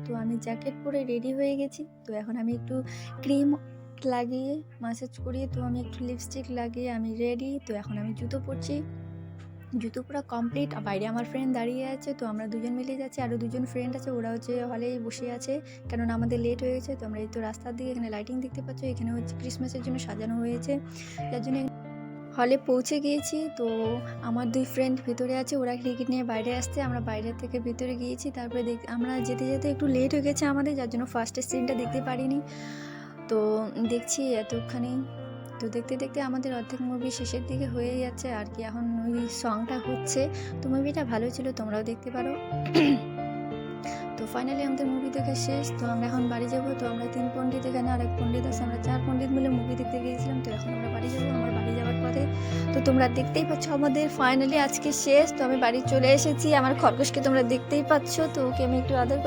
তো আমি জ্যাকেট পরে রেডি হয়ে গেছি। তো এখন আমি একটু ক্রিম লাগিয়ে ম্যাসাজ করিয়ে তো আমি একটু লিপস্টিক লাগিয়ে আমি রেডি। তো এখন আমি জুতো পরছি। জুতো পরা কমপ্লিট। বাইরে আমার ফ্রেন্ড দাঁড়িয়ে আছে। তো আমরা দুজন মিলে যাচ্ছি। আরও দুজন ফ্রেন্ড আছে, ওরা হচ্ছে হলেই বসে আছে, কেননা আমাদের লেট হয়ে গেছে। তো আমরা এই তো রাস্তার দিকে এখানে লাইটিং দেখতে পাচ্ছ, এখানে হচ্ছে ক্রিসমাসের জন্য সাজানো হয়েছে, যার জন্য হলে পৌঁছে গিয়েছি। তো আমার দুই ফ্রেন্ড ভেতরে আছে, ওরা ক্রিকেট নিয়ে বাইরে আসছে, আমরা বাইরে থেকে ভেতরে গিয়েছি। তারপরে আমরা যেতে যেতে একটু লেট হয়ে গেছে আমাদের, যার জন্য ফার্স্টের সিনটা দেখতে পারিনি। তো দেখছি এতখানি। তো দেখতে দেখতে আমাদের অর্ধেক মুভি শেষের দিকে হয়ে যাচ্ছে আর কি। এখন ওই সংটা হচ্ছে। তো মুভিটা ভালো ছিল, তোমরাও দেখতে পারো। তো ফাইনালি আমাদের মুভি দেখা শেষ। তো আমরা এখন বাড়ি যাব। তো আমরা 3 পণ্ডিত, এখানে আর 1 পণ্ডিত আছে, আমরা 4 পণ্ডিত মিলে মুভি দেখতে গিয়েছিলাম। তো এখন আমরা বাড়ি যাবো, আমার বাড়ি যাওয়ার পথে। তো তোমরা দেখতেই পাচ্ছ আমাদের ফাইনালি আজকে শেষ। তো আমি বাড়ি চলে এসেছি, আমার খরগোশকে তোমরা দেখতেই পাচ্ছ। তো ওকে আমি একটু আদর